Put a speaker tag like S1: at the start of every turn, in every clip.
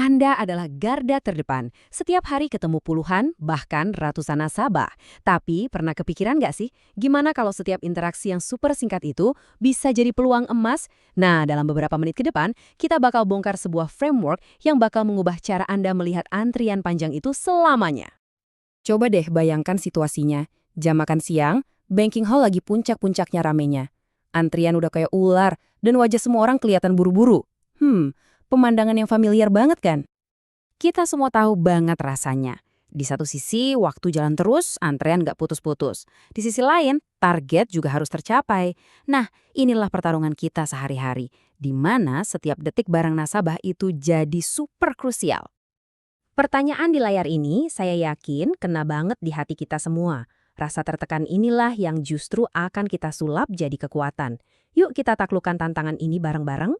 S1: Anda adalah garda terdepan. Setiap hari ketemu puluhan, bahkan ratusan nasabah. Tapi pernah kepikiran nggak sih, gimana kalau setiap interaksi yang super singkat itu bisa jadi peluang emas? Nah, dalam beberapa menit ke depan, kita bakal bongkar sebuah framework yang bakal mengubah cara Anda melihat antrian panjang itu selamanya. Coba deh bayangkan situasinya. Jam makan siang, banking hall lagi puncak-puncaknya ramenya. Antrian udah kayak ular, dan wajah semua orang kelihatan buru-buru. Pemandangan yang familiar banget kan? Kita semua tahu banget rasanya. Di satu sisi, waktu jalan terus, antrean nggak putus-putus. Di sisi lain, target juga harus tercapai. Nah, inilah pertarungan kita sehari-hari, di mana setiap detik barang nasabah itu jadi super krusial. Pertanyaan di layar ini, saya yakin, kena banget di hati kita semua. Rasa tertekan inilah yang justru akan kita sulap jadi kekuatan. Yuk kita taklukkan tantangan ini bareng-bareng.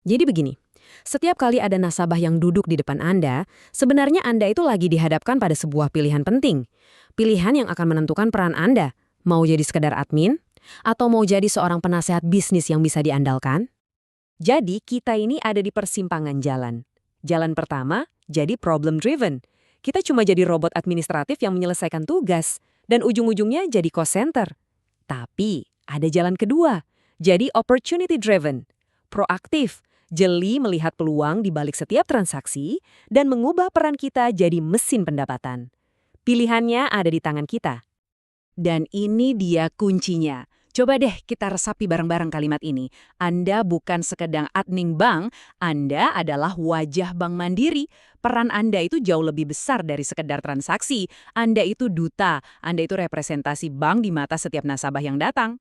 S1: Jadi begini, setiap kali ada nasabah yang duduk di depan Anda, sebenarnya Anda itu lagi dihadapkan pada sebuah pilihan penting. Pilihan yang akan menentukan peran Anda. Mau jadi sekedar admin? Atau mau jadi seorang penasehat bisnis yang bisa diandalkan? Jadi kita ini ada di persimpangan jalan. Jalan pertama, jadi problem driven. Kita cuma jadi robot administratif yang menyelesaikan tugas. Dan ujung-ujungnya jadi cost center. Tapi ada jalan kedua, jadi opportunity driven. Proaktif, jeli melihat peluang di balik setiap transaksi, dan mengubah peran kita jadi mesin pendapatan. Pilihannya ada di tangan kita. Dan ini dia kuncinya. Coba deh kita resapi bareng-bareng kalimat ini. Anda bukan sekedar admin bank, Anda adalah wajah Bank Mandiri. Peran Anda itu jauh lebih besar dari sekedar transaksi. Anda itu duta, Anda itu representasi bank di mata setiap nasabah yang datang.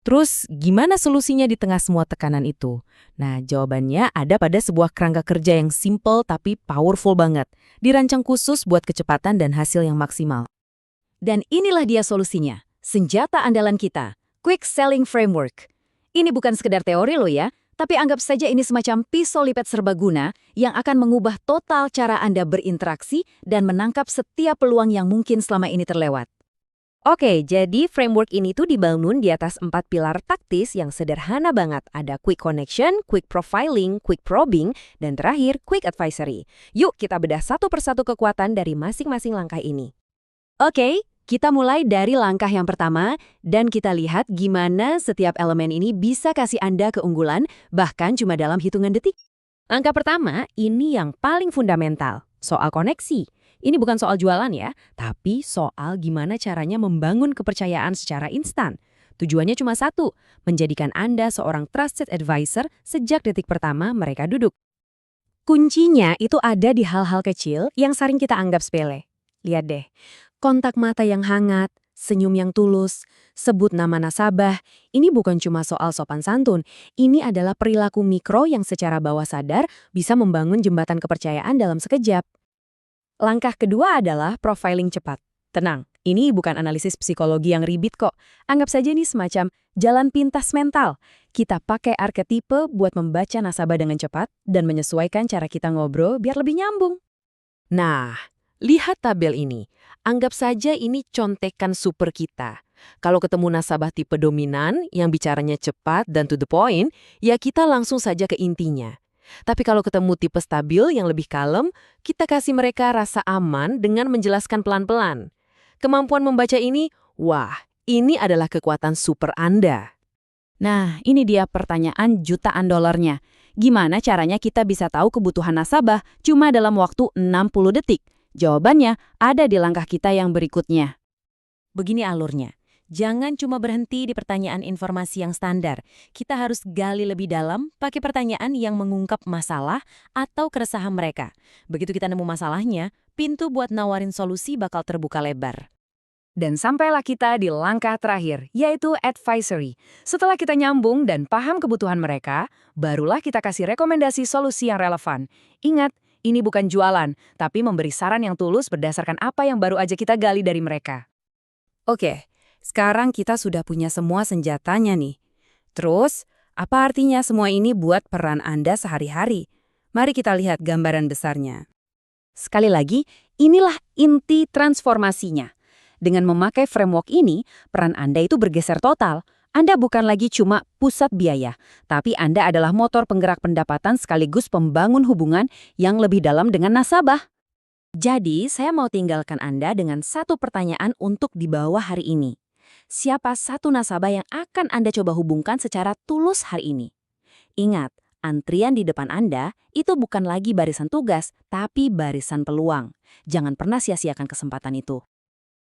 S1: Terus, gimana solusinya di tengah semua tekanan itu? Nah, jawabannya ada pada sebuah kerangka kerja yang simple tapi powerful banget. Dirancang khusus buat kecepatan dan hasil yang maksimal. Dan inilah dia solusinya. Senjata andalan kita. Quick Selling Framework. Ini bukan sekedar teori loh ya, tapi anggap saja ini semacam pisau lipat serbaguna yang akan mengubah total cara Anda berinteraksi dan menangkap setiap peluang yang mungkin selama ini terlewat. Oke, jadi framework ini tuh dibangun di atas 4 pilar taktis yang sederhana banget. Ada quick connection, quick profiling, quick probing, dan terakhir quick advisory. Yuk kita bedah satu persatu kekuatan dari masing-masing langkah ini. Oke, kita mulai dari langkah yang pertama, dan kita lihat gimana setiap elemen ini bisa kasih Anda keunggulan, bahkan cuma dalam hitungan detik. Langkah pertama, ini yang paling fundamental, soal koneksi. Ini bukan soal jualan ya, tapi soal gimana caranya membangun kepercayaan secara instan. Tujuannya cuma satu, menjadikan Anda seorang trusted advisor sejak detik pertama mereka duduk. Kuncinya itu ada di hal-hal kecil yang sering kita anggap sepele. Lihat deh, kontak mata yang hangat, senyum yang tulus, sebut nama nasabah, ini bukan cuma soal sopan santun, ini adalah perilaku mikro yang secara bawah sadar bisa membangun jembatan kepercayaan dalam sekejap. Langkah kedua adalah profiling cepat. Tenang, ini bukan analisis psikologi yang ribet kok. Anggap saja ini semacam jalan pintas mental. Kita pakai arketipe buat membaca nasabah dengan cepat dan menyesuaikan cara kita ngobrol biar lebih nyambung. Nah, lihat tabel ini. Anggap saja ini contekan super kita. Kalau ketemu nasabah tipe dominan yang bicaranya cepat dan to the point, ya kita langsung saja ke intinya. Tapi kalau ketemu tipe stabil yang lebih kalem, kita kasih mereka rasa aman dengan menjelaskan pelan-pelan. Kemampuan membaca ini, wah, ini adalah kekuatan super Anda. Nah, ini dia pertanyaan jutaan dolarnya. Gimana caranya kita bisa tahu kebutuhan nasabah cuma dalam waktu 60 detik? Jawabannya ada di langkah kita yang berikutnya. Begini alurnya. Jangan cuma berhenti di pertanyaan informasi yang standar. Kita harus gali lebih dalam pakai pertanyaan yang mengungkap masalah atau keresahan mereka. Begitu kita nemu masalahnya, pintu buat nawarin solusi bakal terbuka lebar. Dan sampailah kita di langkah terakhir, yaitu advisory. Setelah kita nyambung dan paham kebutuhan mereka, barulah kita kasih rekomendasi solusi yang relevan. Ingat, ini bukan jualan, tapi memberi saran yang tulus berdasarkan apa yang baru aja kita gali dari mereka. Oke. Sekarang kita sudah punya semua senjatanya nih. Terus, apa artinya semua ini buat peran Anda sehari-hari? Mari kita lihat gambaran besarnya. Sekali lagi, inilah inti transformasinya. Dengan memakai framework ini, peran Anda itu bergeser total. Anda bukan lagi cuma pusat biaya, tapi Anda adalah motor penggerak pendapatan sekaligus pembangun hubungan yang lebih dalam dengan nasabah. Jadi, saya mau tinggalkan Anda dengan satu pertanyaan untuk dibawa hari ini. Siapa satu nasabah yang akan Anda coba hubungkan secara tulus hari ini? Ingat, antrian di depan Anda itu bukan lagi barisan tugas, tapi barisan peluang. Jangan pernah sia-siakan kesempatan itu.